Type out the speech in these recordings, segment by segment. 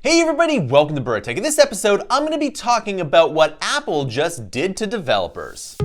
Hey everybody, welcome to Bura. In this episode, I'm going to be talking about what Apple just did to developers.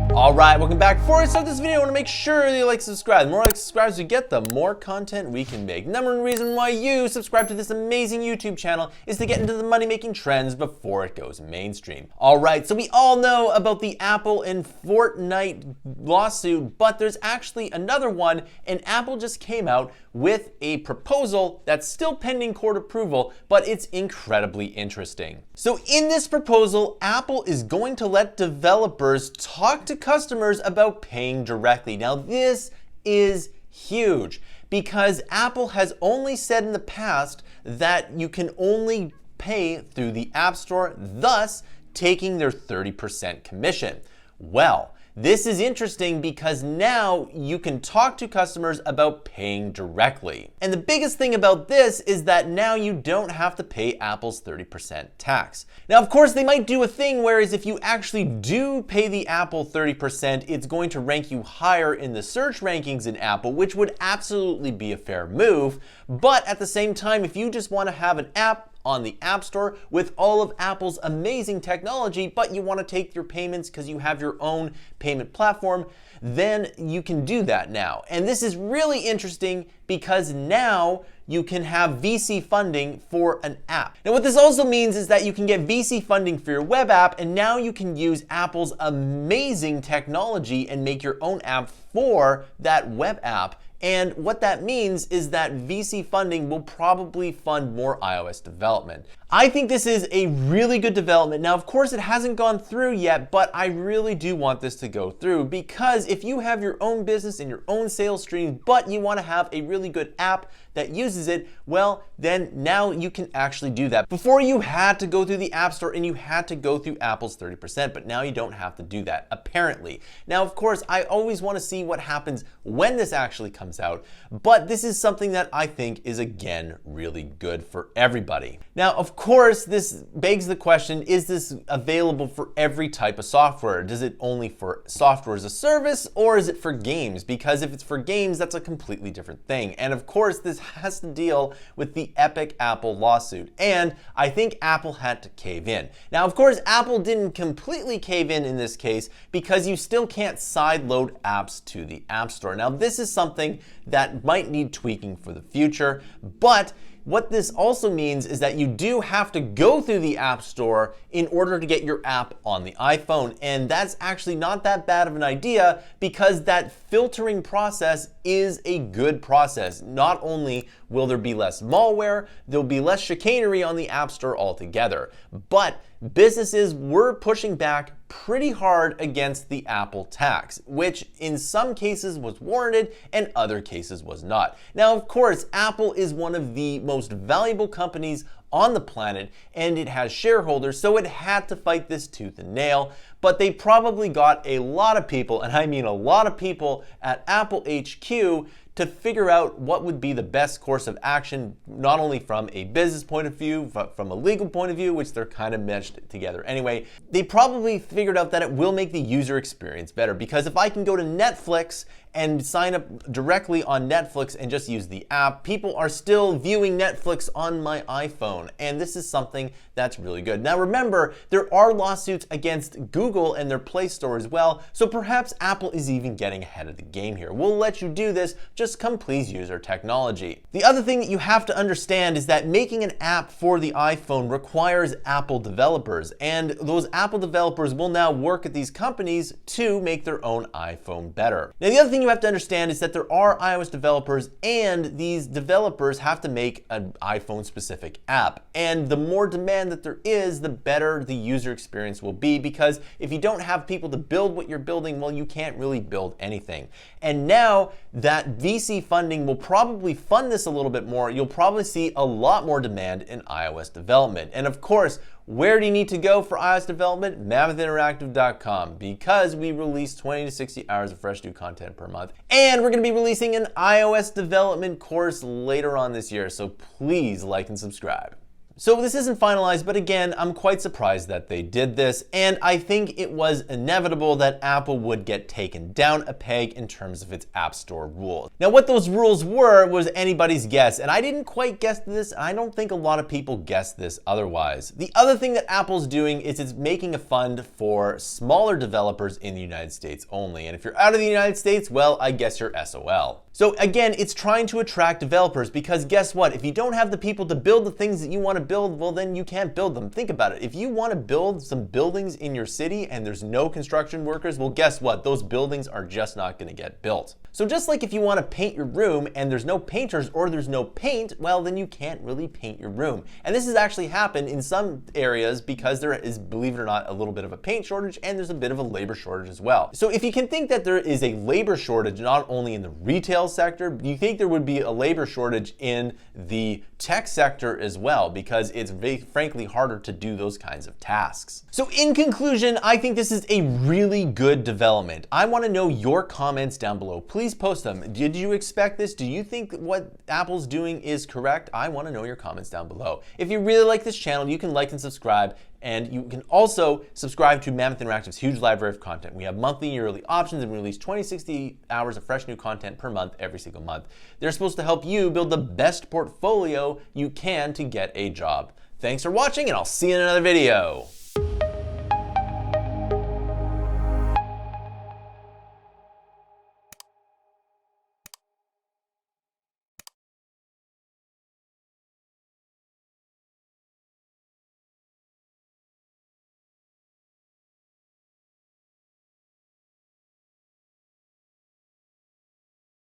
Alright, welcome back. Before I start this video, I want to make sure that you like and subscribe. The more like subscribers we get, the more content we can make. Number one reason why you subscribe to this amazing YouTube channel is to get into the money-making trends before it goes mainstream. Alright, so we all know about the Apple and Fortnite lawsuit, but there's actually another one, and Apple just came out with a proposal that's still pending court approval, but it's incredibly interesting. So in this proposal, Apple is going to let developers talk to customers about paying directly. Now this is huge because Apple has only said in the past that you can only pay through the App Store, thus taking their 30% commission. Well, this is interesting because now you can talk to customers about paying directly. And the biggest thing about this is that now you don't have to pay Apple's 30% tax. Now, of course, they might do a thing whereas if you actually do pay the Apple 30%, it's going to rank you higher in the search rankings in Apple, which would absolutely be a fair move. But at the same time, if you just want to have an app on the App Store with all of Apple's amazing technology, but you want to take your payments because you have your own payment platform, then you can do that now. And this is really interesting because now you can have VC funding for an app. Now what this also means is that you can get VC funding for your web app, and now you can use Apple's amazing technology and make your own app for that web app. And what that means is that VC funding will probably fund more iOS development. I think this is a really good development. Now, of course, it hasn't gone through yet, but I really do want this to go through because if you have your own business and your own sales stream, but you want to have a really good app that uses it, well, then now you can actually do that. Before you had to go through the App Store and you had to go through Apple's 30%, but now you don't have to do that, apparently. Now, of course, I always want to see what happens when this actually comes out, but this is something that I think is, again, really good for everybody. Now, of course, this begs the question, is this available for every type of software? Does it only for software as a service, or is it for games? Because if it's for games, that's a completely different thing. And of course, this has to deal with the epic Apple lawsuit. And I think Apple had to cave in. Now, of course, Apple didn't completely cave in this case because you still can't sideload apps to the App Store. Now, this is something that might need tweaking for the future, but what this also means is that you do have to go through the App Store in order to get your app on the iPhone. And that's actually not that bad of an idea because that filtering process is a good process. Not only will there be less malware, there'll be less chicanery on the App Store altogether, but businesses were pushing back pretty hard against the Apple tax, which in some cases was warranted and other cases was not. Now, of course, Apple is one of the most valuable companies on the planet and it has shareholders, so it had to fight this tooth and nail, but they probably got a lot of people, and I mean a lot of people at Apple HQ to figure out what would be the best course of action, not only from a business point of view, but from a legal point of view, which they're kind of meshed together. Anyway, they probably figured out that it will make the user experience better because if I can go to Netflix and sign up directly on Netflix and just use the app, people are still viewing Netflix on my iPhone, and this is something that's really good. Now remember, there are lawsuits against Google and their Play Store as well, so perhaps Apple is even getting ahead of the game here. We'll let you do this, just come please use our technology. The other thing that you have to understand is that making an app for the iPhone requires Apple developers, and those Apple developers will now work at these companies to make their own iPhone better. Now the other thing you have to understand is that there are iOS developers and these developers have to make an iPhone specific app. And the more demand that there is, the better the user experience will be because if you don't have people to build what you're building, well, you can't really build anything. And now that VC funding will probably fund this a little bit more, you'll probably see a lot more demand in iOS development. And of course, where do you need to go for iOS development? MammothInteractive.com, because we release 20 to 60 hours of fresh new content per month. And we're going to be releasing an iOS development course later on this year, so please like and subscribe. So this isn't finalized, but again, I'm quite surprised that they did this, and I think it was inevitable that Apple would get taken down a peg in terms of its App Store rules. Now, what those rules were was anybody's guess, and I didn't quite guess this. I don't think a lot of people guessed this otherwise. The other thing that Apple's doing is it's making a fund for smaller developers in the United States only, and if you're out of the United States, well, I guess you're SOL. So again, it's trying to attract developers because guess what? If you don't have the people to build the things that you want to build, well, then you can't build them. Think about it. If you want to build some buildings in your city and there's no construction workers, well, guess what? Those buildings are just not going to get built. So just like if you want to paint your room and there's no painters or there's no paint, well, then you can't really paint your room. And this has actually happened in some areas because there is, believe it or not, a little bit of a paint shortage and there's a bit of a labor shortage as well. So if you can think that there is a labor shortage not only in the retail sector, you think there would be a labor shortage in the tech sector as well, because it's frankly harder to do those kinds of tasks. So in conclusion, I think this is a really good development. I want to know your comments down below. Please post them. Did you expect this? Do you think what Apple's doing is correct? I want to know your comments down below. If you really like this channel, you can like and subscribe. And you can also subscribe to Mammoth Interactive's huge library of content. We have monthly and yearly options and we release 20-60 hours of fresh new content per month every single month. They're supposed to help you build the best portfolio you can to get a job. Thanks for watching, and I'll see you in another video.